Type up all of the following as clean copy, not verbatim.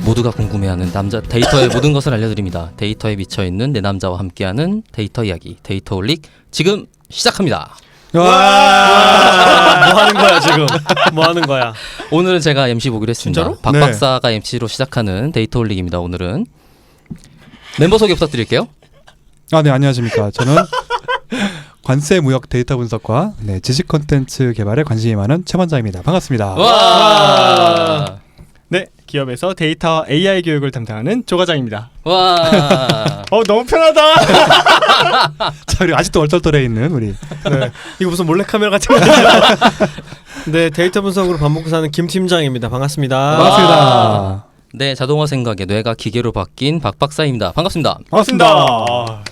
모두가 궁금해하는 남자 데이터의 모든 것을 알려드립니다. 데이터에 미쳐있는 내 남자와 함께하는 데이터 이야기 데이터홀릭 지금 시작합니다. 와, 뭐 하는 거야 지금? 뭐 하는 거야? 오늘은 제가 MC 보기로 했습니다. 진짜로? 박 네. 박사가 MC로 시작하는 데이터홀릭입니다. 오늘은 멤버 소개 부탁드릴게요. 네, 안녕하십니까. 저는 관세 무역 데이터 분석과 지식 콘텐츠 개발에 관심이 많은 최반장입니다. 반갑습니다. 와, 네, 기업에서 데이터 AI 교육을 담당하는 조 과장입니다. 와, 너무 편하다. 자, 그리고 아직도 얼떨떨해 있는 우리 네, 이거 무슨 몰래 카메라 같은 거? 네, 데이터 분석으로 밥 먹고 사는 김 팀장입니다. 반갑습니다. 반갑습니다. 네, 자동화 생각에 뇌가 기계로 바뀐 박 박사입니다. 반갑습니다. 반갑습니다.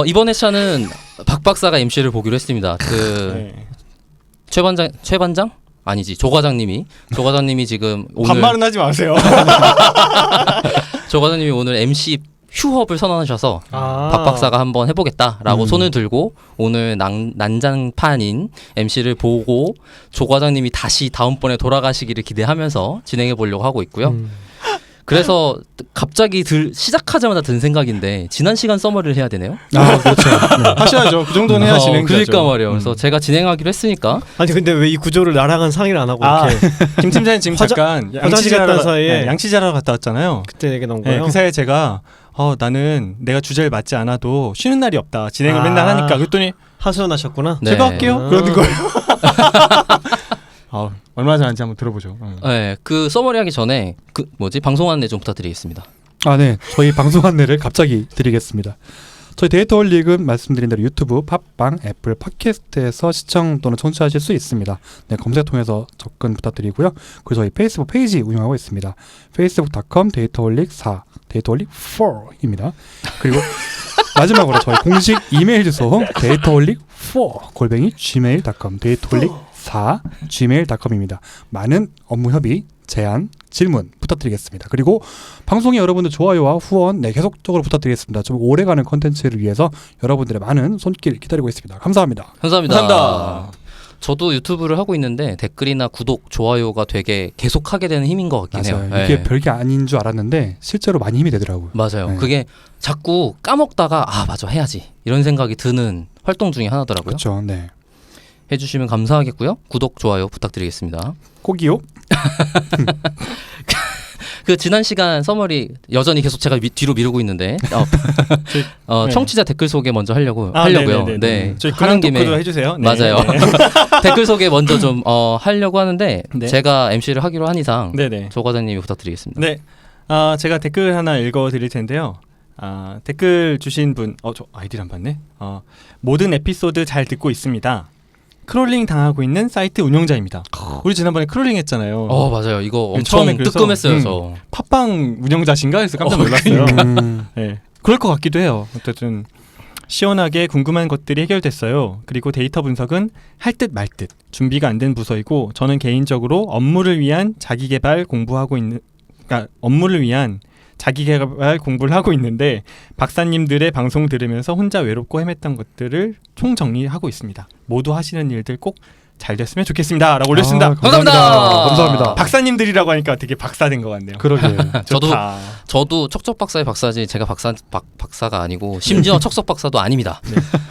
이번 회차는 박 박사가 MC를 보기로 했습니다. 네. 최반장? 아니지, 조 과장님이 지금 오늘 반말은 하지 마세요. 조 과장님이 오늘 MC 휴업을 선언하셔서 아. 박 박사가 한번 해보겠다라고 손을 들고 오늘 난장판인 MC를 보고 조 과장님이 다시 다음번에 돌아가시기를 기대하면서 진행해 보려고 하고 있고요. 그래서 갑자기 시작하자마자 든 생각인데 지난 시간 서머리를 해야 되네요. 그렇죠. 하셔야죠. 그 정도는 해야 진행자죠. 그러니까 말이에요. 그래서 제가 진행하기로 했으니까 아니 근데 왜 이 구조를 나랑은 상의를 안 하고 아, 이렇게 김 팀장님 지금 잠깐 화장실 갔다 사이에 양치자러 갔다 왔잖아요. 그때 얘기 나온 네, 거예요? 그 사이에 제가 나는 내가 주제를 맡지 않아도 쉬는 날이 없다. 진행을 아. 맨날 하니까 그랬더니 하소연하셨구나. 네. 제가 할게요. 아. 그러는 거예요. 얼마나 잘하는지 한번 들어보죠. 네, 그 서머리 하기 전에 방송 안내 좀 부탁드리겠습니다. 네. 저희 방송 안내를 갑자기 드리겠습니다. 저희 데이터홀릭은 말씀드린 대로 유튜브, 팟빵, 애플 팟캐스트에서 시청 또는 청취하실 수 있습니다. 네, 검색 통해서 접근 부탁드리고요. 그리고 저희 페이스북 페이지 운영하고 있습니다. facebook.com 데이터홀릭4 데이터홀릭4입니다. 그리고 마지막으로 저희 공식 이메일 주소 데이터홀릭4 gmail.com 데이터홀릭4 gmail.com입니다. 많은 업무 협의, 제안, 질문 부탁드리겠습니다. 그리고 방송에 여러분들 좋아요와 후원 계속적으로 부탁드리겠습니다. 좀 오래가는 컨텐츠를 위해서 여러분들의 많은 손길 기다리고 있습니다. 감사합니다. 감사합니다. 저도 유튜브를 하고 있는데 댓글이나 구독, 좋아요가 되게 계속하게 되는 힘인 것 같긴 맞아요. 해요. 이게 네. 별게 아닌 줄 알았는데 실제로 많이 힘이 되더라고요. 맞아요. 네. 그게 자꾸 까먹다가 맞아 해야지 이런 생각이 드는 활동 중에 하나더라고요. 그렇죠. 네. 해주시면 감사하겠고요. 구독, 좋아요 부탁드리겠습니다. 꼭이요. 그 지난 시간 서머리 여전히 계속 제가 뒤로 미루고 있는데 네. 청취자 댓글 소개 먼저 하려고요. 네네네네. 네, 저희 하는 근황 김에 토크도 해주세요. 네. 맞아요. 네. 댓글 소개 먼저 좀 하려고 하는데 네. 제가 MC를 하기로 한 이상 네네. 조 과장님이 부탁드리겠습니다. 네. 제가 댓글 하나 읽어드릴 텐데요. 댓글 주신 분, 저 아이디를 안 봤네. 모든 에피소드 잘 듣고 있습니다. 크롤링 당하고 있는 사이트 운영자입니다. 우리 지난번에 크롤링 했잖아요. 맞아요. 이거 엄청 처음에 그래서, 뜨끔했어요. 저. 팟빵 운영자신가 해서 깜짝 놀랐어요. 네, 그럴 것 같기도 해요. 어쨌든 시원하게 궁금한 것들이 해결됐어요. 그리고 데이터 분석은 할 듯 말 듯 준비가 안 된 부서이고 저는 개인적으로 업무를 위한 자기개발 공부를 하고 있는데 박사님들의 방송 들으면서 혼자 외롭고 헤맸던 것들을 총정리하고 있습니다. 모두 하시는 일들 꼭 잘 됐으면 좋겠습니다. 라고 올렸습니다. 감사합니다. 감사합니다. 박사님들이라고 하니까 되게 박사된 것 같네요. 그러게. 좋다. 저도 척척 박사의 박사지 제가 박사가 아니고 심지어 척척 박사도 아닙니다.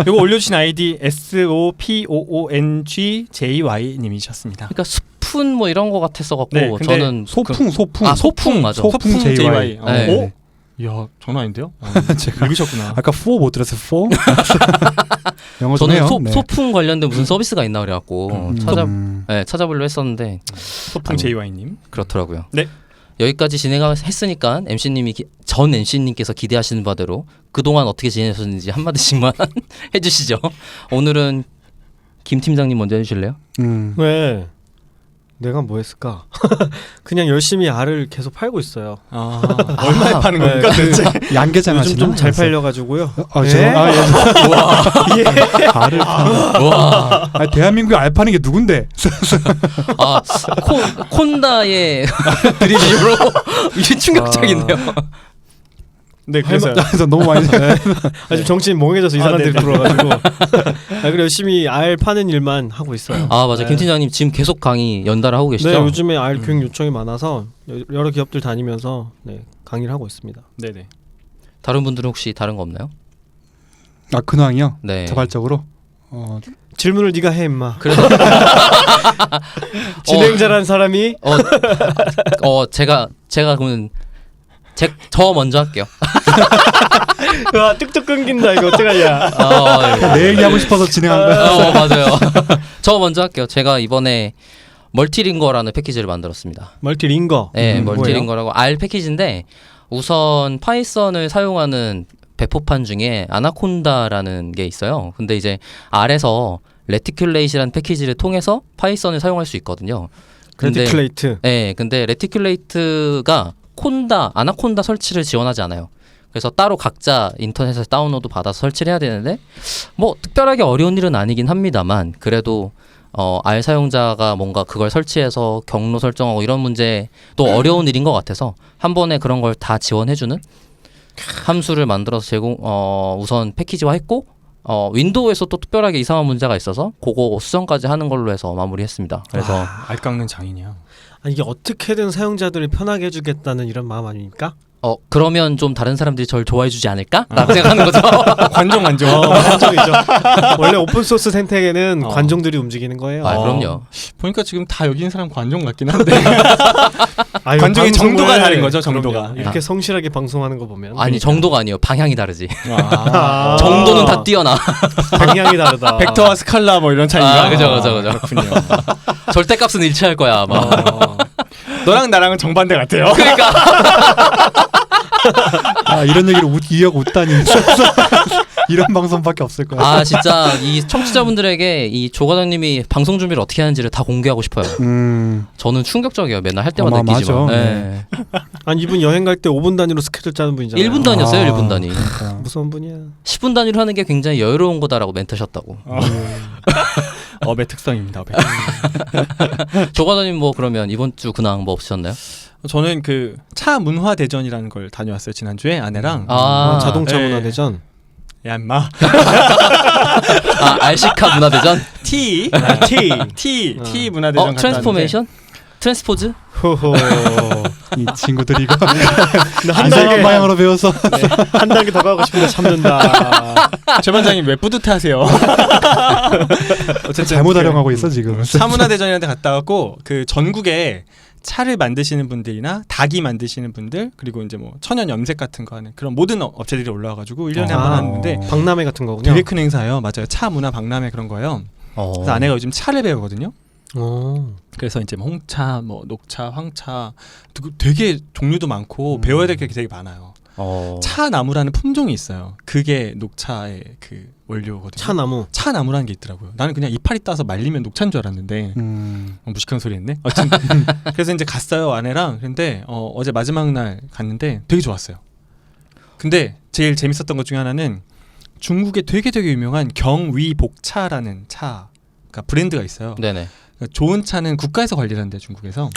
이거 올려주신 아이디 SOPOONGJY 님이셨습니다. 그러니까 스푼 뭐 이런 거 같았어 갖고 네, 근데 저는 소풍. 소풍 맞아. 소풍 JY. 네. 이야, 전화 아닌데요? 제가 읽으셨구나. 아까 4 못 들었어요. 4? 영어 좀 저는 해요. 소풍 관련된 무슨 서비스가 있나 그래갖고 찾아보려 했었는데 소풍 JY님. 그렇더라고요. 네. 여기까지 진행했으니까 전 MC님께서 기대하시는 바대로 그동안 어떻게 지내셨는지 한마디씩만 해주시죠. 오늘은 김 팀장님 먼저 해주실래요? 왜? 내가 뭐 했을까? 그냥 열심히 알을 계속 팔고 있어요. 얼마에 파는 겁니까 도대체? 양계장 요즘 하시나? 좀 잘 팔려가지고요. 알을 와. 대한민국에 알 파는 게 누군데? 콘다의 드립으로 이게 충격적이네요. 네, 그래서 그래서 너무 많이 아주 정신이 멍해져서 이상한 네. 데로 들어가지고 그래 열심히 알 파는 일만 하고 있어요. 아 맞아, 네. 김 팀장님 지금 계속 강의 연달아 하고 계시죠? 네, 요즘에 알 교육 요청이 많아서 여러 기업들 다니면서 네, 강의를 하고 있습니다. 네네. 다른 분들은 혹시 다른 거 없나요? 아 근황이요? 네. 자발적으로 질문을 네가 해 임마. 그래서 진행자란 사람이 제가 그러면 저 먼저 할게요. 와 뚝뚝 끊긴다 이거 어떡하냐. 내 얘기 하고 싶어서 진행한 거야. 맞아요. 저 먼저 할게요. 제가 이번에 멀티링거라는 패키지를 만들었습니다. 멀티링거. 네, 뭐예요? 멀티링거라고 R 패키지인데 우선 파이썬을 사용하는 배포판 중에 아나콘다라는 게 있어요. 근데 이제 R에서 레티큘레이트라는 패키지를 통해서 파이썬을 사용할 수 있거든요. 레티큘레이트. 네, 근데 레티큘레이트가 아나콘다 설치를 지원하지 않아요. 그래서 따로 각자 인터넷에서 다운로드 받아서 설치를 해야 되는데 뭐 특별하게 어려운 일은 아니긴 합니다만 그래도 R 사용자가 뭔가 그걸 설치해서 경로 설정하고 이런 문제도 어려운 일인 것 같아서 한 번에 그런 걸 다 지원해주는 함수를 만들어서 우선 패키지화했고 윈도우에서 또 특별하게 이상한 문제가 있어서 그거 수정까지 하는 걸로 해서 마무리했습니다. 그래서 알 깎는 장이냐. 아니, 이게 어떻게든 사용자들을 편하게 해주겠다는 이런 마음 아닙니까? 그러면 좀 다른 사람들이 저를 좋아해주지 않을까? 라고 생각하는 거죠. 관종. 관종이죠. 원래 오픈 소스 생태계는 관종들이 움직이는 거예요. 그럼요. 보니까 지금 다 여기 있는 사람 관종 같긴 한데. 아유, 관종의 방송을- 정도가 다른 거죠, 정도가. 그럼요. 이렇게 성실하게 방송하는 거 보면 아니 정도가 아니에요. 방향이 다르지. 아. 정도는 다 뛰어나. 방향이 다르다. 벡터와 스칼라 뭐 이런 차이가. 그죠. 그렇군요. 절대값은 일치할 거야 아마. 너랑 나랑은 정반대 같아요. 그러니까 이런 얘기를 이어고 웃다니. 이런 방송밖에 없을 거야. 진짜 이 청취자분들에게 이 조 과장님이 방송 준비를 어떻게 하는지를 다 공개하고 싶어요. 저는 충격적이에요. 맨날 할 때마다 느끼지만. 어마어마하죠. 네. 아니 이분 여행 갈 때 5분 단위로 스케줄 짜는 분이잖아요. 1분 단위였어요. 1분 단위. 무서운 분이야. 10분 단위로 하는 게 굉장히 여유로운 거다라고 멘트하셨다고. 업의 특성입니다. 업의. 조 과장님 뭐 그러면 이번 주 근황 뭐 없으셨나요? 저는 그 차 문화 대전이라는 걸 다녀왔어요. 지난주에 아내랑. 자동차 네. 문화대전. 야 임마. 알시카 문화대전? T 문화대전 갔다 트랜스포메이션? 트랜스포즈? 호호. 이 친구들이 이거 한 이상한 단계 방향으로 배워서 한 단계 더 가고 싶은데 참는다. 왔는데 제 반장님 왜 뿌듯해하세요? 어쨌든 잘못 활용하고 있어 지금. 차문화대전이라는 데 갔다 왔고 그 전국에 차를 만드시는 분들이나 닭이 만드시는 분들 그리고 이제 뭐 천연 염색 같은 거 하는 그런 모든 업체들이 올라와가지고 1년에 한 번 하는데 박람회 같은 거군요. 되게 큰 행사예요. 맞아요. 차 문화 박람회 그런 거예요. 그래서 아내가 요즘 차를 배우거든요. 그래서 이제 뭐 홍차, 뭐 녹차, 황차 되게 종류도 많고 배워야 될 게 되게 많아요. 차 나무라는 품종이 있어요. 그게 녹차의 그 원료거든요. 차나무라는 게 있더라고요. 나는 그냥 이파리 따서 말리면 녹차인 줄 알았는데 무식한 소리 했네. 그래서 이제 갔어요 아내랑. 근데 어제 마지막 날 갔는데 되게 좋았어요. 근데 제일 재밌었던 것 중에 하나는 중국에 되게 유명한 경위복차라는 차 그러니까 브랜드가 있어요. 네네. 그러니까 좋은 차는 국가에서 관리를 하는데 중국에서.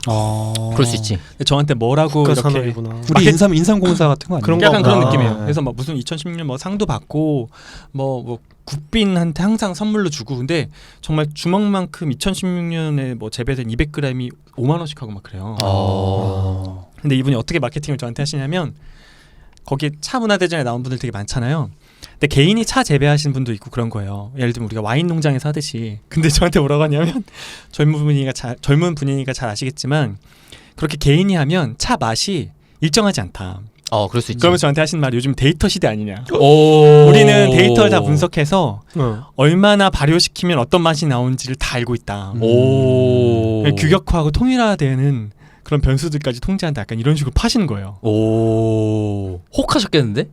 그럴 수 있지. 저한테 뭐라고 이렇게 산업이구나. 우리 인삼공사 같은 거 아니야? 그런 약간 그런 거구나. 느낌이에요. 네. 그래서 막 무슨 2016년 뭐 상도 받고 뭐 국빈한테 항상 선물로 주고 근데 정말 주먹만큼 2016년에 뭐 재배된 200g이 5만 원씩 하고 막 그래요. 근데 이분이 어떻게 마케팅을 저한테 하시냐면 거기 차 문화대전에 나온 분들 되게 많잖아요. 근데 개인이 차 재배하시는 분도 있고 그런 거예요. 예를 들면 우리가 와인 농장에서 하듯이. 근데 저한테 뭐라고 하냐면 젊은 분이니까 잘 아시겠지만 그렇게 개인이 하면 차 맛이 일정하지 않다. 그럴 수 있지. 그러면 저한테 하신 말이 요즘 데이터 시대 아니냐. 우리는 데이터를 다 분석해서 얼마나 발효시키면 어떤 맛이 나오는지를 다 알고 있다. 규격화하고 통일화되는 그런 변수들까지 통제한다. 약간 이런 식으로 파시는 거예요. 혹하셨겠는데?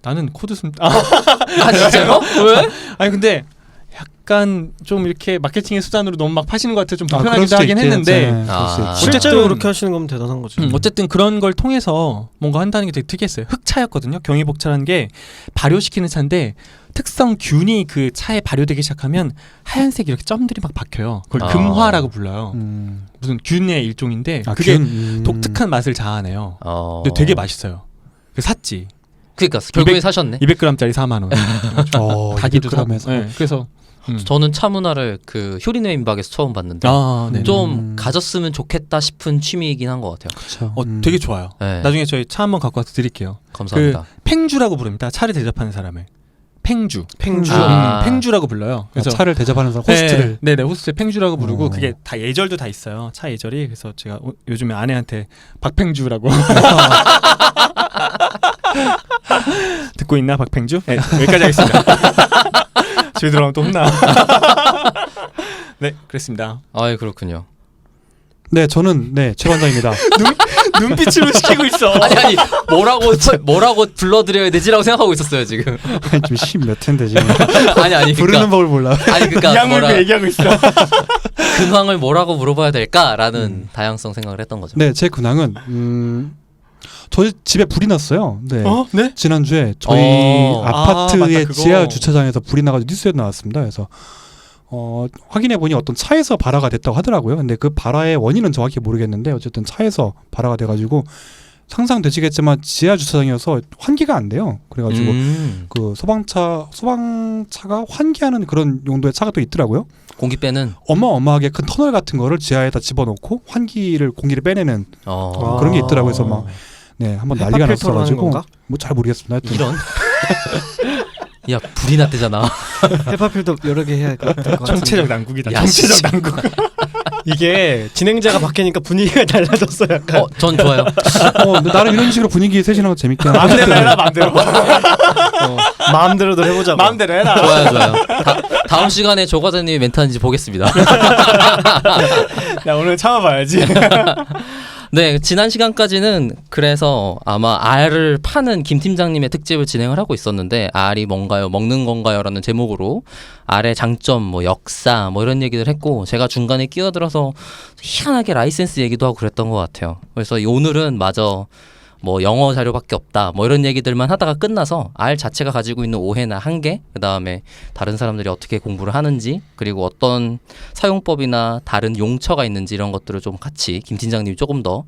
나는 코드 숨. 진짜요? 왜? 아니 근데 약간 좀 이렇게 마케팅의 수단으로 너무 막 파시는 것 같아 좀 그럴 불편하기도 수도 하긴 있겠지. 했는데 네, 그럴 수 아. 있지. 실제로 어쨌든- 그렇게 하시는 거면 대단한 거죠. 어쨌든 그런 걸 통해서 뭔가 한다는 게 되게 특이했어요. 흑차였거든요. 경유복차라는 게 발효시키는 차인데 특성 균이 그 차에 발효되기 시작하면 하얀색 이렇게 점들이 막 박혀요. 그걸 아. 금화라고 불러요. 음. 무슨 균의 일종인데 아, 그게 균, 독특한 맛을 자아내요. 어. 근데 되게 맛있어요. 그 샀지. 그러니까 결국에 사셨네. 200g짜리 4만 원. 가기도 사고. 200g에서. 네, 그래서 저는 차 문화를 그 효리네 임박에서 처음 봤는데 네. 좀 가졌으면 좋겠다 싶은 취미이긴 한 것 같아요. 그쵸. 되게 좋아요. 네. 나중에 저희 차 한번 갖고 와서 드릴게요. 감사합니다. 팽주라고 부릅니다. 차를 대접하는 사람을. 팽주. 팽주. 아. 팽주라고 불러요. 그래서 차를 대접하는 사람 호스트를 네, 호스트 팽주라고 부르고 어. 그게 다 예절도 다 있어요. 차 예절이. 그래서 제가 요즘에 아내한테 박팽주라고 듣고 있나 박팽주? 네, 여기까지 하겠습니다. 집에 들어가면 또 혼나. 네, 그랬습니다. 아, 그렇군요. 네, 저는 최 관장입니다. 눈빛으로 시키고 있어. 아니 뭐라고 불러드려야 되지라고 생각하고 있었어요 지금. 좀 심 몇 회인데 지금 아니 부르는 그러니까 법을 몰라. 아니 그러니까 이양물고 얘기하고 있어. 근황을 뭐라고 물어봐야 될까라는 다양성 생각을 했던 거죠. 네, 제 근황은 저희 집에 불이 났어요. 네. 네? 지난주에 저희 아, 아파트의 맞다, 그거. 지하 주차장에서 불이 나가지고 뉴스에 나왔습니다. 그래서 확인해 보니 어떤 차에서 발화가 됐다고 하더라고요. 근데 그 발화의 원인은 정확히 모르겠는데 어쨌든 차에서 발화가 돼가지고 상상되시겠지만 지하 주차장이어서 환기가 안 돼요. 그래가지고 그 소방차가 환기하는 그런 용도의 차가 또 있더라고요. 공기 빼는 어마어마하게 큰 터널 같은 거를 지하에다 집어넣고 공기를 빼내는 그런 게 있더라고요. 그래서 막 한번 헤파 난리가 필터로 하는 났어가지고 건가? 뭐 잘 모르겠습니다. 하여튼. 이런. 야 불이 났대잖아. 헤파필터 여러 개 해야 될 것 같은데. 정체적 난국이다. 야, 정체적 진짜. 난국. 이게 진행자가 바뀌니까 분위기가 달라졌어 약간. 전 좋아요. 근데 나름 이런 식으로 분위기 세시는 거 재밌게 하는 마음대로 해라, 마음대로. 마음대로도 해보자고. 마음대로 해라. 좋아요. 다음 시간에 조 과장님이 멘트하는지 보겠습니다. 야, 오늘 참아봐야지. 네, 지난 시간까지는 그래서 아마 알을 파는 김 팀장님의 특집을 진행을 하고 있었는데 알이 뭔가요? 먹는 건가요? 라는 제목으로 알의 장점, 뭐 역사, 뭐 이런 얘기를 했고 제가 중간에 끼어들어서 희한하게 라이센스 얘기도 하고 그랬던 것 같아요. 그래서 오늘은 마저 뭐 영어 자료밖에 없다 뭐 이런 얘기들만 하다가 끝나서 알 자체가 가지고 있는 오해나 한계, 그 다음에 다른 사람들이 어떻게 공부를 하는지, 그리고 어떤 사용법이나 다른 용처가 있는지 이런 것들을 좀 같이 김 팀장님이 조금 더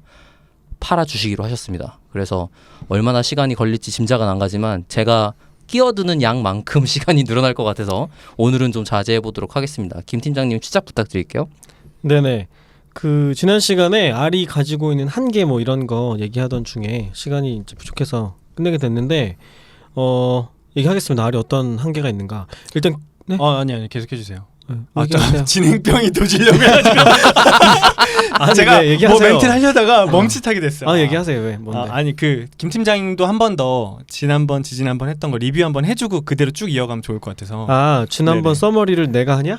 팔아주시기로 하셨습니다. 그래서 얼마나 시간이 걸릴지 짐작은 안 가지만 제가 끼어드는 양만큼 시간이 늘어날 것 같아서 오늘은 좀 자제해 보도록 하겠습니다. 김 팀장님 추적 부탁드릴게요. 네네. 그 지난 시간에 알이 가지고 있는 한계 뭐 이런 거 얘기하던 중에 시간이 이제 부족해서 끝내게 됐는데 얘기하겠습니다. 알이 어떤 한계가 있는가. 일단 네? 아니 계속해 주세요. 얘기하세요. 진행병이 도지려고 해가지고 제가 네, 얘기하세요. 뭐 멘트를 하려다가 멈칫하게 됐어요. 얘기하세요. 왜? 뭔데? 아니 그 김 팀장님도 한 번 더 지난번 했던 거 리뷰 한번 해주고 그대로 쭉 이어가면 좋을 것 같아서. 지난번 네네. 서머리를 내가 하냐?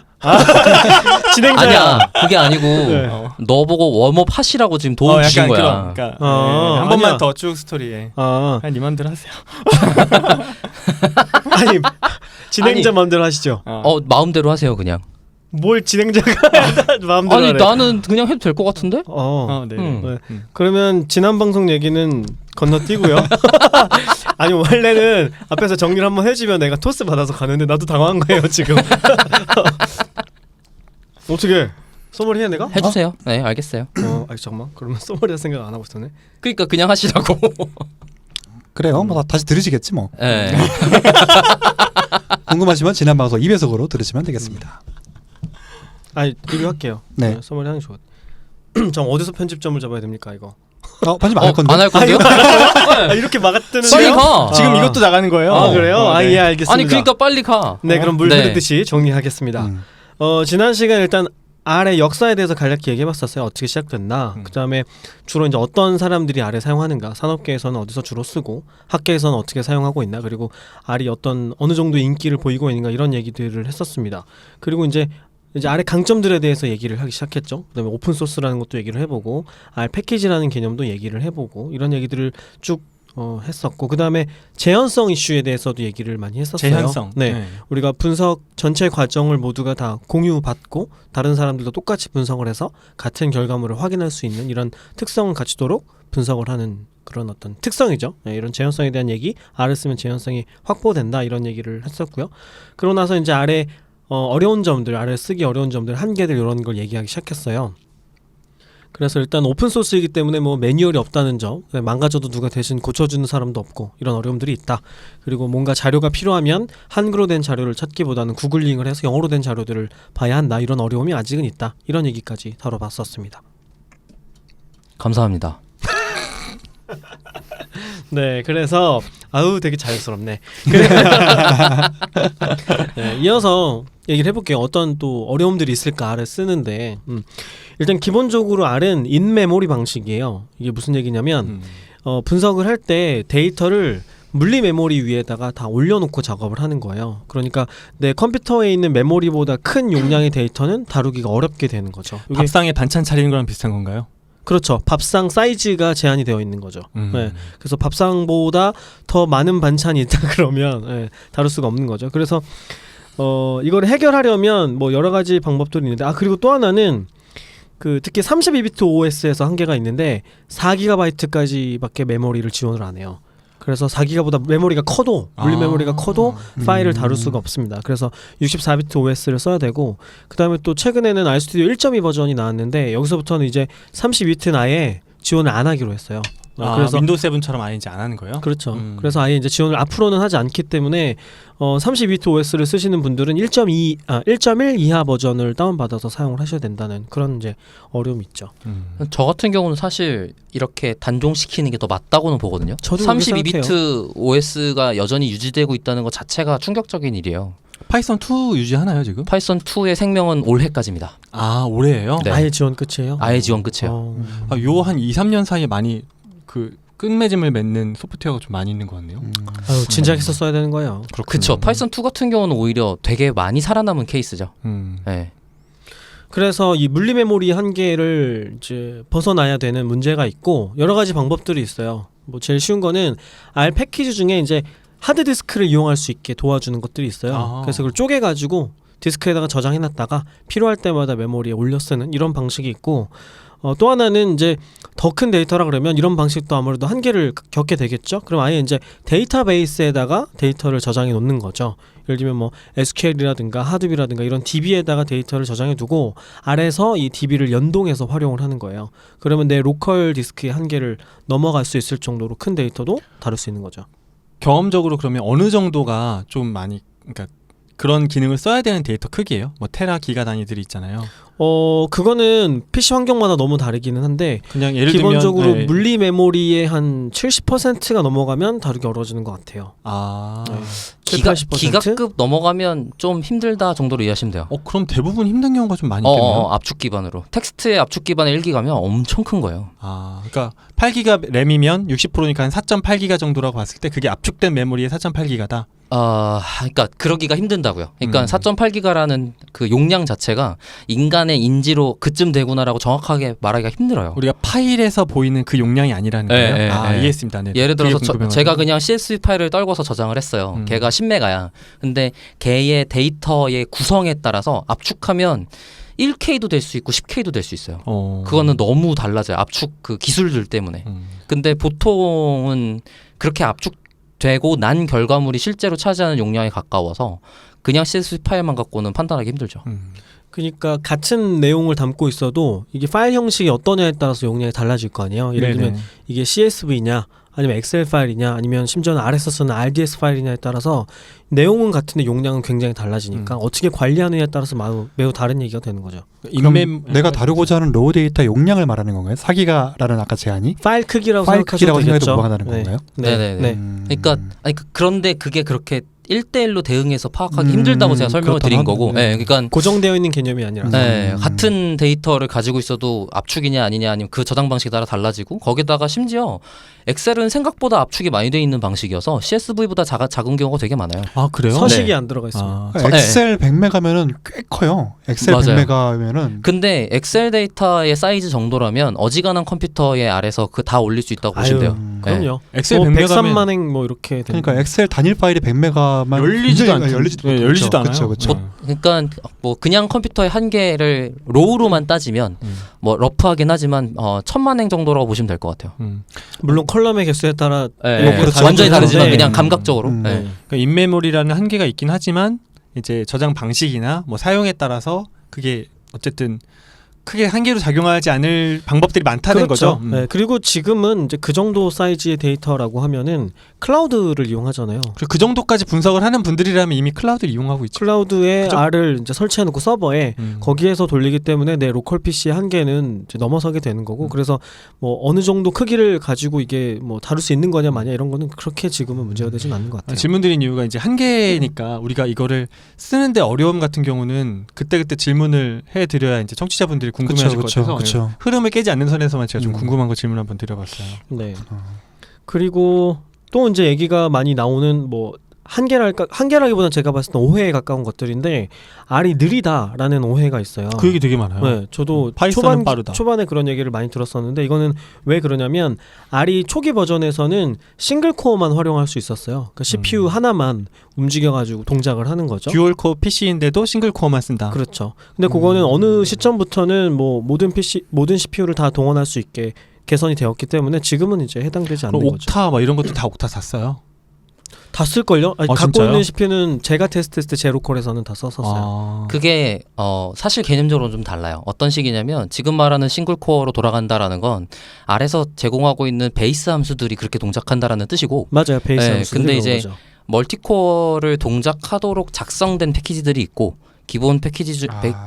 진행자야. 아니야, 그게 아니고 네. 너 보고 웜업 하시라고 지금 도움 주신 약간 거야. 그러니까 아니야. 한 번만 더 쭉 스토리에. 그냥 니 맘대로 하세요. 아니 진행자 마음대로 하시죠. 마음대로 하세요 그냥. 뭘 진행자가 마음대로 아니 하래. 나는 그냥 해도 될 것 같은데? 네. 네. 그러면 지난 방송 얘기는 건너뛰고요. 아니 원래는 앞에서 정리를 한번 해주면 내가 토스 받아서 가는데 나도 당황한 거예요 지금. 어떻게 써머리 해 내가? 해주세요. 네, 알겠어요. 잠깐만. 그러면 써머리할 생각 안 하고 있었네. 그러니까 그냥 하시라고. 그래요. 뭐 다시 들으시겠지 뭐. 네. 궁금하시면 지난 방송 2배속으로 들으시면 되겠습니다. 리뷰할게요. 네. 써머리 하는 게 좋아. 전 어디서 편집점을 잡아야 됩니까 이거? 편집 안 할 건데. 안 할 건데요? 이렇게 막았뜨는 빨리 가. 지금 이것도 나가는 거예요. 그래요? 네. 예 알겠습니다. 아니 그러니까 빨리 가. 네 그럼 물 네. 흐르듯이 정리하겠습니다. 지난 시간 일단 알의 역사에 대해서 간략히 얘기해봤었어요. 어떻게 시작됐나. 그 다음에 주로 이제 어떤 사람들이 알을 사용하는가. 산업계에서는 어디서 주로 쓰고 학계에서는 어떻게 사용하고 있나. 그리고 알이 어느 정도 인기를 보이고 있는가 이런 얘기들을 했었습니다. 그리고 이제 알의 강점들에 대해서 얘기를 하기 시작했죠. 그다음에 오픈 소스라는 것도 얘기를 해보고 알 패키지라는 개념도 얘기를 해보고 이런 얘기들을 쭉 했었고 그 다음에 재현성 이슈에 대해서도 얘기를 많이 했었어요. 재현성. 네. 우리가 분석 전체 과정을 모두가 다 공유받고 다른 사람들도 똑같이 분석을 해서 같은 결과물을 확인할 수 있는 이런 특성을 갖추도록 분석을 하는 그런 어떤 특성이죠. 네, 이런 재현성에 대한 얘기, R을 쓰면 재현성이 확보된다 이런 얘기를 했었고요. 그러고 나서 이제 R의 어려운 점들, R을 쓰기 어려운 점들, 한계들 이런 걸 얘기하기 시작했어요. 그래서 일단 오픈 소스이기 때문에 뭐 매뉴얼이 없다는 점, 망가져도 누가 대신 고쳐주는 사람도 없고 이런 어려움들이 있다. 그리고 뭔가 자료가 필요하면 한글로 된 자료를 찾기보다는 구글링을 해서 영어로 된 자료들을 봐야 한다. 이런 어려움이 아직은 있다. 이런 얘기까지 다뤄봤었습니다. 감사합니다. 네, 그래서 되게 자연스럽네. 네, 이어서 얘기를 해볼게요. 어떤 또 어려움들이 있을까 R을 쓰는데 일단 기본적으로 R은 인메모리 방식이에요. 이게 무슨 얘기냐면 분석을 할 때 데이터를 물리 메모리 위에다가 다 올려놓고 작업을 하는 거예요. 그러니까 내 컴퓨터에 있는 메모리보다 큰 용량의 데이터는 다루기가 어렵게 되는 거죠. 이게 밥상에 반찬 차리는 거랑 비슷한 건가요? 그렇죠. 밥상 사이즈가 제한이 되어 있는 거죠. 네. 그래서 밥상보다 더 많은 반찬이 있다 그러면 다룰 수가 없는 거죠. 그래서 이걸 해결하려면 뭐 여러 가지 방법들이 있는데 그리고 또 하나는 특히 32비트 OS에서 한계가 있는데 4GB까지밖에 메모리를 지원을 안 해요. 그래서 4기가보다 메모리가 커도 물리 메모리가 커도 파일을 다룰 수가 없습니다. 그래서 64비트 OS를 써야 되고 그다음에 또 최근에는 RStudio 1.2 버전이 나왔는데 여기서부터는 이제 32비트는 아예 지원을 안 하기로 했어요. 그래서 윈도우 7처럼 아예 이제 안 하는 거예요? 그렇죠. 그래서 아예 이제 지원을 앞으로는 하지 않기 때문에 32비트 OS를 쓰시는 분들은 1.1 이하 버전을 다운받아서 사용을 하셔야 된다는 그런 이제 어려움이 있죠. 저 같은 경우는 사실 이렇게 단종시키는 게 더 맞다고는 보거든요. 저도 32비트 OS가 여전히 유지되고 있다는 것 자체가 충격적인 일이에요. 파이썬 2 유지하나요 지금? 파이썬 2의 생명은 올해까지입니다. 올해예요? 네. 아예 지원 끝이에요? 아예 지원 끝이에요. 요 한 2-3년 사이에 많이 끝맺음을 맺는 소프트웨어가 좀 많이 있는 것 같네요. 진작에 썼어야 되는 거예요. 그렇죠. 파이썬 2 같은 경우는 오히려 되게 많이 살아남은 케이스죠. 네. 그래서 이 물리 메모리 한계를 이제 벗어나야 되는 문제가 있고 여러 가지 방법들이 있어요. 뭐 제일 쉬운 거는 R 패키지 중에 이제 하드 디스크를 이용할 수 있게 도와주는 것들이 있어요. 그래서 그걸 쪼개 가지고 디스크에다가 저장해놨다가 필요할 때마다 메모리에 올려 쓰는 이런 방식이 있고 또 하나는 이제 더 큰 데이터라 그러면 이런 방식도 아무래도 한계를 겪게 되겠죠. 그럼 아예 이제 데이터베이스에다가 데이터를 저장해 놓는 거죠. 예를 들면 뭐 SQL이라든가 하드비라든가 이런 DB에다가 데이터를 저장해 두고 아래서 이 DB를 연동해서 활용을 하는 거예요. 그러면 내 로컬 디스크의 한계를 넘어갈 수 있을 정도로 큰 데이터도 다룰 수 있는 거죠. 경험적으로 그러면 어느 정도가 좀 많이 그러니까 그런 기능을 써야 되는 데이터 크기예요? 뭐 테라 기가 단위들이 있잖아요. 그거는 PC 환경마다 너무 다르기는 한데 그냥 예를 기본적으로 들면 물리 메모리의 한 70%가 넘어가면 다루기 어려워지는 것 같아요. 기가급 넘어가면 좀 힘들다 정도로 이해하시면 돼요. 그럼 대부분 힘든 경우가 좀 많이 있겠네요. 압축 기반으로. 텍스트의 압축 기반의 1기가면 엄청 큰 거예요. 그러니까 8기가 램이면 60%니까 한 4.8기가 정도라고 봤을 때 그게 압축된 메모리의 4.8기가다. 그러니까 그러기가 힘든다고요. 그러니까 4.8기가라는 그 용량 자체가 인간의 인지로 그쯤 되구나라고 정확하게 말하기가 힘들어요. 우리가 파일에서 보이는 그 용량이 아니라는 거예요? 이해했습니다. 네. 예를 들어서 제가 그냥 CSV 파일을 떨궈서 저장을 했어요. 걔가 10메가야. 근데 걔의 데이터의 구성에 따라서 압축하면 1K도 될 수 있고 10K도 될 수 있어요. 그거는 너무 달라져요. 압축 그 기술들 때문에. 근데 보통은 그렇게 압축되고 난 결과물이 실제로 차지하는 용량에 가까워서 그냥 CSV 파일만 갖고는 판단하기 힘들죠. 그러니까 같은 내용을 담고 있어도 이게 파일 형식이 어떠냐에 따라서 용량이 달라질 거 아니에요. 예를 들면 이게 CSV냐 아니면 엑셀 파일이냐 아니면 심지어는 RSS나 RDS 파일이냐에 따라서 내용은 같은데 용량은 굉장히 달라지니까 어떻게 관리하느냐에 따라서 매우 다른 얘기가 되는 거죠. 그럼 내가 다루고자 하는 로우 데이터 용량을 말하는 건가요? 4기가라는 아까 제한이? 파일 크기라고 생각해도 되겠죠. 무방하다는 건가요? 네. 그러니까 그런데 그게 그렇게 1대1로 대응해서 파악하기 힘들다고 제가 설명을 드린 거고. 그러니까 고정되어 있는 개념이 아니라서. 같은 데이터를 가지고 있어도 압축이냐 아니냐 아니면 그 저장 방식에 따라 달라지고 거기다가 심지어 엑셀은 생각보다 압축이 많이 돼 있는 방식이어서 CSV보다 작은 경우가 되게 많아요. 그래요? 서식이 안 들어가 있습니다. 엑셀 100메가면은 꽤 커요. 엑셀 100메가면은. 근데 엑셀 데이터의 사이즈 정도라면 어지간한 컴퓨터의 아래서 다 올릴 수 있다고 보시면 돼요. 그럼요. 엑셀 뭐 100메가면 103만 행 뭐 이렇게 되는 그러니까 엑셀 단일 파일이 100메가만 열리지도 않죠. 열리지도 않아요. 그렇죠. 그러니까 뭐 그냥 컴퓨터의 한계를 로우로만 따지면 뭐 러프하긴 하지만 1000만 행 정도라고 보시면 될 것 같아요. 물론 컬럼의 개수에 따라 그렇죠. 완전히 다르지만 하는데, 그냥 감각적으로. 네. 그러니까 인메모리라는 한계가 있긴 하지만 이제 저장 방식이나 뭐 사용에 따라서 그게 어쨌든 크게 한계로 작용하지 않을 방법들이 많다는 그렇죠. 거죠. 네, 그리고 지금은 이제 그 정도 사이즈의 데이터라고 하면은 클라우드를 이용하잖아요. 그리고 그 정도까지 분석을 하는 분들이라면 이미 클라우드를 이용하고 있죠. 클라우드에 그죠? R을 이제 설치해놓고 서버에 거기에서 돌리기 때문에 내 로컬 PC의 한계는 이제 넘어서게 되는 거고 그래서 뭐 어느 정도 크기를 가지고 이게 뭐 다룰 수 있는 거냐 마냐 이런 거는 그렇게 지금은 문제가 되진 않는 것 같아요. 질문 드린 이유가 이제 한계니까 우리가 이거를 쓰는데 어려움 같은 경우는 그때그때 질문을 해드려야 이제 청취자분들이 궁금해하실 것 같아서 그렇죠. 흐름을 깨지 않는 선에서만 제가 좀 궁금한 거 질문 한번 드려봤어요. 네. 그리고 또 이제 얘기가 많이 나오는 뭐 한계라기보다는 제가 봤을 때 오해에 가까운 것들인데 R이 느리다라는 오해가 있어요. 그 얘기 되게 많아요. 네, 저도 파이썬은 빠르다. 초반에 그런 얘기를 많이 들었었는데 이거는 왜 그러냐면 R이 초기 버전에서는 싱글 코어만 활용할 수 있었어요. 그러니까 CPU 하나만 움직여가지고 동작을 하는 거죠. 듀얼 코어 PC인데도 싱글 코어만 쓴다. 그렇죠. 근데 그거는 어느 시점부터는 뭐 모든 CPU를 다 동원할 수 있게 개선이 되었기 때문에 지금은 이제 해당되지 않는 그럼 거죠. 옥타 뭐 이런 것도 다 옥타 샀어요. 다 쓸걸요? 아니, 갖고 진짜요? 있는 CPU는 제가 테스트했을 때 제로콜에서는 다 썼었어요. 그게 사실 개념적으로는 좀 달라요. 어떤 식이냐면 지금 말하는 싱글 코어로 돌아간다라는 건 R에서 제공하고 있는 베이스 함수들이 그렇게 동작한다라는 뜻이고 맞아요. 베이스 네, 함수들이 근데 이제 거죠. 멀티코어를 동작하도록 작성된 패키지들이 있고 기본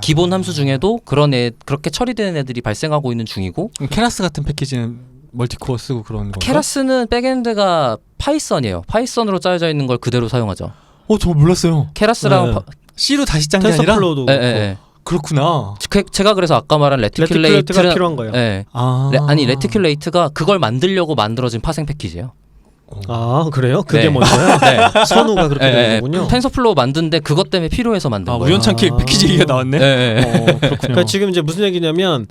기본 함수 중에도 그렇게 처리되는 애들이 발생하고 있는 중이고 케라스 같은 패키지는 멀티코어 쓰고 그런 건가? 케라스는 백엔드가 파이썬이에요. 파이썬으로 짜여져 있는 걸 그대로 사용하죠. 저 몰랐어요. 케라스랑 네. C로 다시 짠 게 아니라? 텐서플로우도 그렇구나. 제가 그래서 아까 말한 레티큘레이트가 필요한 거예요. 네. 아. 레티큘레이트가 그걸 만들려고 만들어진 파생 패키지예요. 아 그래요? 그게 네. 먼저요? 네. 선우가 그렇게 되는 거군요. 텐서플로우 만드는데 그것 때문에 필요해서 만든 거예요. 우연찮게 패키지 얘기가 나왔네. 그렇군요. 그러니까 지금 이제 무슨 얘기냐면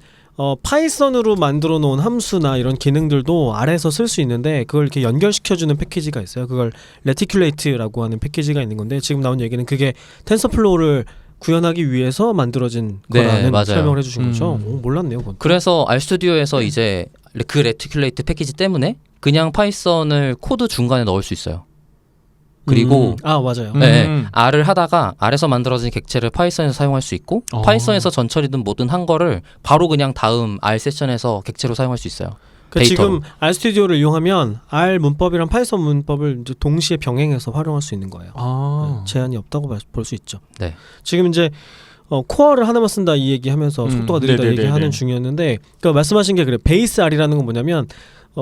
파이썬으로 만들어 놓은 함수나 이런 기능들도 R에서 쓸 수 있는데 그걸 이렇게 연결시켜주는 패키지가 있어요. 그걸 레티큘레이트라고 하는 패키지가 있는 건데 지금 나온 얘기는 그게 텐서플로우를 구현하기 위해서 만들어진 거라는 맞아요. 설명을 해주신 거죠. 몰랐네요. 그건. 그래서 RS튜디오에서 이제 그 레티큘레이트 패키지 때문에 그냥 파이썬을 코드 중간에 넣을 수 있어요. 그리고 맞아요. 네, R을 하다가 R에서 만들어진 객체를 파이썬에서 사용할 수 있고 파이썬에서 전처리든 뭐든 한 거를 바로 그냥 다음 R 세션에서 객체로 사용할 수 있어요. 그러니까 데이터로. 지금 R 스튜디오를 이용하면 R 문법이랑 파이썬 문법을 이제 동시에 병행해서 활용할 수 있는 거예요. 제한이 없다고 볼 수 있죠. 네. 지금 이제 코어를 하나만 쓴다 이 얘기하면서 속도가 느리다 네네네네. 얘기하는 중이었는데 그러니까 말씀하신 게 그래. 베이스 R이라는 건 뭐냐면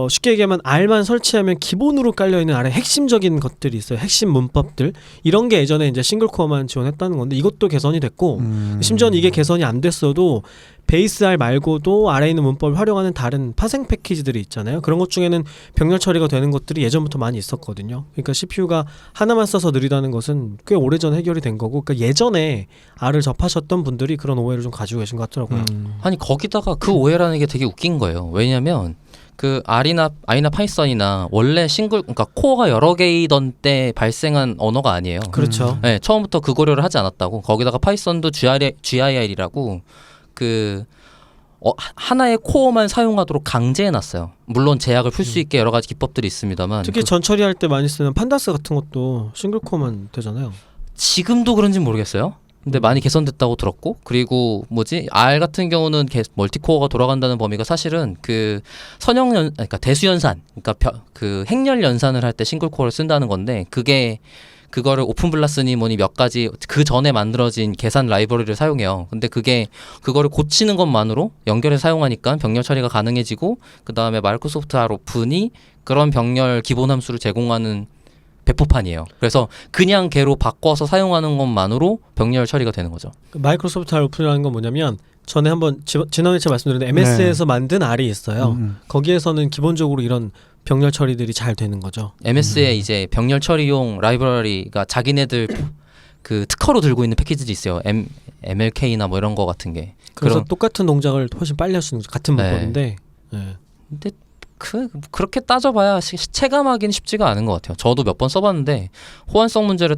쉽게 얘기하면 R만 설치하면 기본으로 깔려있는 R의 핵심적인 것들이 있어요. 핵심 문법들 이런 게 예전에 이제 싱글 코어만 지원했다는 건데 이것도 개선이 됐고 심지어는 이게 개선이 안 됐어도 베이스 R 말고도 R에 있는 문법을 활용하는 다른 파생 패키지들이 있잖아요. 그런 것 중에는 병렬 처리가 되는 것들이 예전부터 많이 있었거든요. 그러니까 CPU가 하나만 써서 느리다는 것은 꽤 오래전 해결이 된 거고 그러니까 예전에 R을 접하셨던 분들이 그런 오해를 좀 가지고 계신 것 같더라고요. 아니 거기다가 그 오해라는 게 되게 웃긴 거예요. 왜냐면 그 R이나 Python이나 원래 그러니까 코어가 여러 개이던 때 발생한 언어가 아니에요. 그렇죠. 네, 처음부터 그 고려를 하지 않았다고. 거기다가 파이썬도 GIR이라고 하나의 코어만 사용하도록 강제해놨어요. 물론 제약을 풀 수 있게 여러 가지 기법들이 있습니다만 특히 전 처리할 때 많이 쓰는 판다스 같은 것도 싱글 코어만 되잖아요. 지금도 그런지 모르겠어요. 근데 많이 개선됐다고 들었고 그리고 R 같은 경우는 멀티코어가 돌아간다는 범위가 사실은 그 그러니까 대수연산 그러니까 그 행렬 연산을 할 때 싱글 코어를 쓴다는 건데 그거를 오픈블라스니 뭐니 몇 가지 그 전에 만들어진 계산 라이브러리를 사용해요. 근데 그거를 고치는 것만으로 연결해서 사용하니까 병렬 처리가 가능해지고 그 다음에 마이크로소프트 R 오픈이 그런 병렬 기본 함수를 제공하는 배포판이에요. 그래서 그냥 걔로 바꿔서 사용하는 것만으로 병렬 처리가 되는 거죠. 마이크로소프트 R 오픈이라는 건 뭐냐면 전에 한번 지난 회차 말씀드렸는데 MS에서 만든 R이 있어요. 거기에서는 기본적으로 이런 병렬 처리들이 잘 되는 거죠. MS에 이제 병렬 처리용 라이브러리가 자기네들 그 특허로 들고 있는 패키지도 있어요. MLK나 뭐 이런 거 같은 게. 그래서 똑같은 동작을 훨씬 빨리 할 수 있는 거죠. 같은 문법인데. 네. 근데 그렇게 따져봐야 체감하기는 쉽지가 않은 것 같아요. 저도 몇 번 써봤는데 호환성 문제를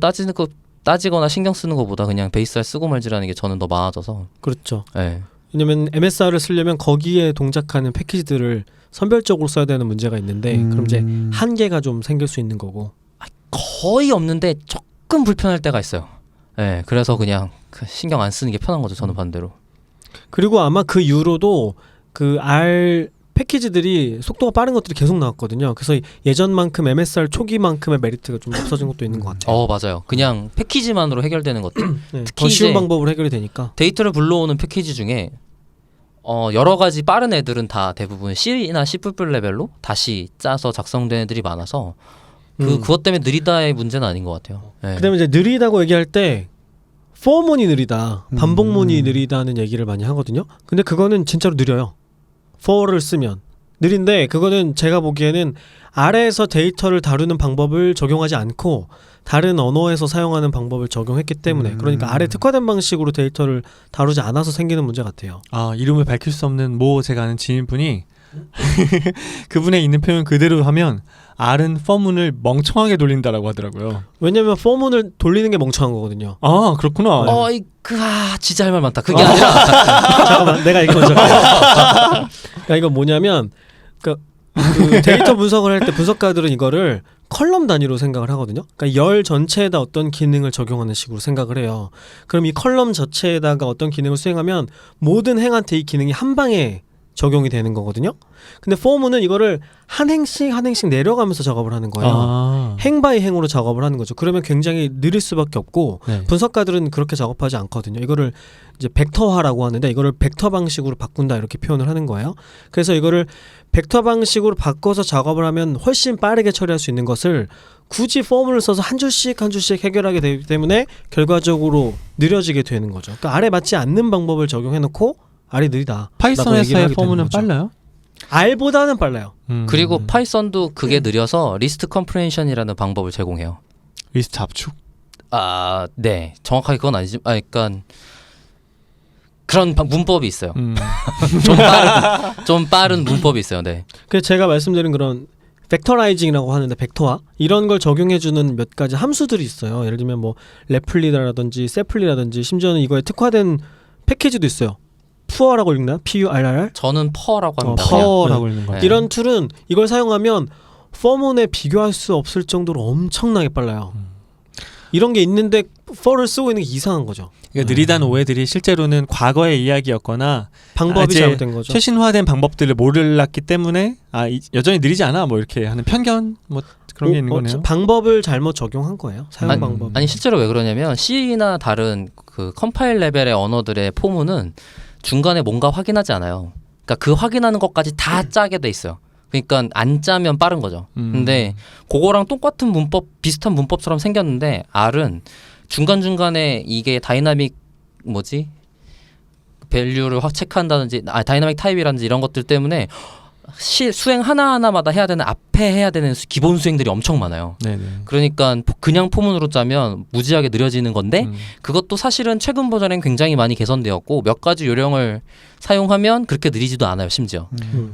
따지거나 신경 쓰는 것보다 그냥 베이스R 쓰고 말지라는 게 저는 더 많아져서. 그렇죠. 네. 왜냐면 MSR을 쓰려면 거기에 동작하는 패키지들을 선별적으로 써야 되는 문제가 있는데 그럼 이제 한계가 좀 생길 수 있는 거고. 거의 없는데 조금 불편할 때가 있어요. 네, 그래서 그냥 신경 안 쓰는 게 편한 거죠. 저는 반대로. 그리고 아마 그 이후로도 그 R 패키지들이 속도가 빠른 것들이 계속 나왔거든요. 그래서 예전만큼 MSR 초기만큼의 메리트가 좀 없어진 것도 있는 것 같아요. 맞아요. 그냥 패키지만으로 해결되는 것들. 네, 특히 더 쉬운 이제 방법으로 해결이 되니까. 데이터를 불러오는 패키지 중에 여러 가지 빠른 애들은 다 대부분 C나 C++ 레벨로 다시 짜서 작성된 애들이 많아서 그것 때문에 느리다의 문제는 아닌 것 같아요. 네. 그다음에 이제 느리다고 얘기할 때 for문이 느리다, 반복문이 느리다는 얘기를 많이 하거든요. 근데 그거는 진짜로 느려요. for를 쓰면 느린데 그거는 제가 보기에는 R에서 데이터를 다루는 방법을 적용하지 않고 다른 언어에서 사용하는 방법을 적용했기 때문에 그러니까 R에 특화된 방식으로 데이터를 다루지 않아서 생기는 문제 같아요. 이름을 밝힐 수 없는 제가 아는 지인분이 그분의 있는 표현 그대로 하면 R은 for문을 멍청하게 돌린다라고 하더라고요. 왜냐면 for문을 돌리는 게 멍청한 거거든요. 아 그렇구나. 진짜 할 말 많다. 그게 아니라 잠깐만, 내가 이거 먼저. 그러니까 이건 뭐냐면 그 데이터 분석을 할 때 분석가들은 이거를 컬럼 단위로 생각을 하거든요. 그러니까 열 전체에다 어떤 기능을 적용하는 식으로 생각을 해요. 그럼 이 컬럼 자체에다가 어떤 기능을 수행하면 모든 행한테 이 기능이 한 방에 적용이 되는 거거든요. 근데 for문은 이거를 한 행씩 한 행씩 내려가면서 작업을 하는 거예요. 행 바이 행으로 작업을 하는 거죠. 그러면 굉장히 느릴 수밖에 없고 네. 분석가들은 그렇게 작업하지 않거든요. 이거를 이제 벡터화라고 하는데 이거를 벡터 방식으로 바꾼다 이렇게 표현을 하는 거예요. 그래서 이거를 벡터 방식으로 바꿔서 작업을 하면 훨씬 빠르게 처리할 수 있는 것을 굳이 for문을 써서 한 줄씩 한 줄씩 해결하게 되기 때문에 결과적으로 느려지게 되는 거죠. 그러니까 R에 맞지 않는 방법을 적용해놓고 R이 느리다. 파이썬에서의 for문은 빨라요? R보다는 빨라요. 그리고 파이썬도 그게 느려서 리스트 컴프레hension이라는 방법을 제공해요. 리스트 압축? 네. 정확하게 그건 아니지만 그러니까 그런 문법이 있어요. 좀 빠른 문법이 있어요. 네. 그래서 제가 말씀드린 그런 벡터라이징이라고 하는데 벡터화 이런 걸 적용해주는 몇 가지 함수들이 있어요. 예를 들면 뭐 레플리다라든지 세플리라든지 심지어는 이거에 특화된 패키지도 있어요. 푸어라고 읽나? PURR? 저는 퍼라고 합니다. 퍼라고 읽는 거예요. 이런 툴은 이걸 사용하면 for문에 비교할 수 없을 정도로 엄청나게 빨라요. 이런 게 있는데 for를 쓰고 있는 게 이상한 거죠. 그러니까 느리다는 오해들이 실제로는 과거의 이야기였거나 방법이 잘못된 거죠. 최신화된 방법들을 몰랐기 때문에 여전히 느리지 않아 뭐 이렇게 하는 편견 뭐 그런 게 있는 거네요. 방법을 잘못 적용한 거예요. 사용 방법. 아니 실제로 왜 그러냐면 C나 다른 그 컴파일 레벨의 언어들의 포문은 중간에 뭔가 확인하지 않아요. 그러니까 그 확인하는 것까지 다 짜게 돼 있어요. 그러니까 안 짜면 빠른 거죠. 근데 그거랑 똑같은 문법, 비슷한 문법처럼 생겼는데 R은 중간중간에 이게 다이나믹 밸류를 체크한다든지 다이나믹 타입이라든지 이런 것들 때문에 수행 하나하나마다 앞에 해야 되는 기본 수행들이 엄청 많아요. 네네. 그러니까 그냥 포문으로 짜면 무지하게 느려지는 건데 그것도 사실은 최근 버전엔 굉장히 많이 개선되었고 몇 가지 요령을 사용하면 그렇게 느리지도 않아요. 심지어.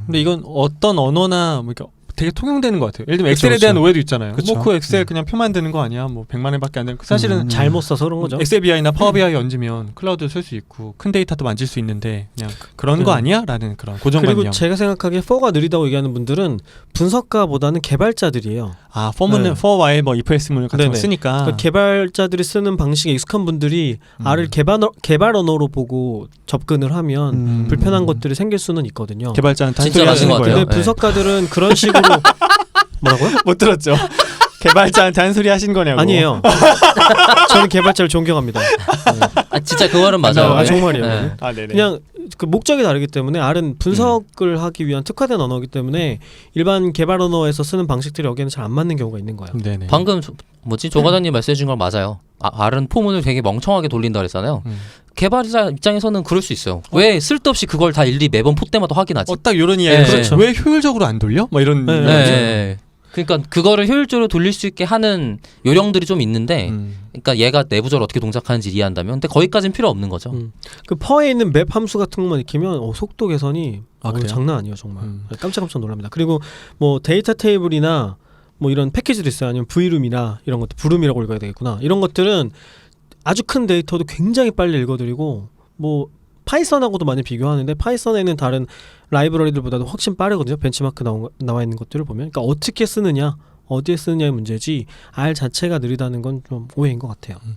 근데 이건 어떤 언어나 그러니까 되게 통용되는 것 같아요. 예를 들면 그쵸, 엑셀에 대한 그쵸. 오해도 있잖아요. 그쵸. 그 엑셀 그냥 표만 되는 거 아니야? 뭐 100만 회밖에 안 되는. 사실은 잘못 써서 그런 거죠. 엑셀 BI나 파워 BI 얹으면 클라우드 쓸 수 있고 큰 데이터도 만질 수 있는데 그냥 그런 거 아니야? 라는 그런 고정관념. 그리고 제가 생각하기에 for가 느리다고 얘기하는 분들은 분석가보다는 개발자들이에요. for문은 for while 뭐 if else문을 같은 거 네네. 쓰니까. 그러니까 개발자들이 쓰는 방식에 익숙한 분들이 R을 개발 언어로 보고 접근을 하면 불편한 것들이 생길 수는 있거든요. 개발자는 진짜 단순히 맞는 하시는 것 거예요. 같아요. 근데 분석가들은 그런 식으로 뭐라고요? 못 들었죠. 개발자한테 한 소리 하신 거냐고. 아니에요. 저는 개발자를 존경합니다. 진짜 그 말은 맞아요. 정말이에요. 네. 네네. 그냥 그 목적이 다르기 때문에 R은 분석을 하기 위한 특화된 언어이기 때문에 일반 개발 언어에서 쓰는 방식들이 여기에는 잘 안 맞는 경우가 있는 거예요. 네네. 방금 조 과장님 말씀해 주신 건 맞아요. R은 포문을 되게 멍청하게 돌린다 그랬잖아요. 개발자 입장에서는 그럴 수 있어요. 왜 쓸데없이 그걸 다 일일이 매번 포 때마다 확인하지? 딱 이런 이야기. 네. 그렇죠. 왜 효율적으로 안 돌려? 뭐 이런. 네. 네. 그러니까 그거를 효율적으로 돌릴 수 있게 하는 요령들이 좀 있는데, 그러니까 얘가 내부적으로 어떻게 동작하는지 이해한다면, 근데 거기까지는 필요 없는 거죠. 그 퍼에 있는 맵 함수 같은 것만 익히면 속도 개선이 그래요? 장난 아니에요 정말. 깜짝깜짝 놀랍니다. 그리고 뭐 데이터 테이블이나 뭐 이런 패키지도 있어요. 아니면 V룸이나 이런 것들, 브룸이라고 읽어야 되겠구나. 이런 것들은 아주 큰 데이터도 굉장히 빨리 읽어드리고, 뭐 파이썬하고도 많이 비교하는데 파이썬에는 다른 라이브러리들보다도 훨씬 빠르거든요. 벤치마크 나와 있는 것들을 보면. 그러니까 어떻게 쓰느냐, 어디에 쓰느냐의 문제지 R 자체가 느리다는 건 좀 오해인 것 같아요.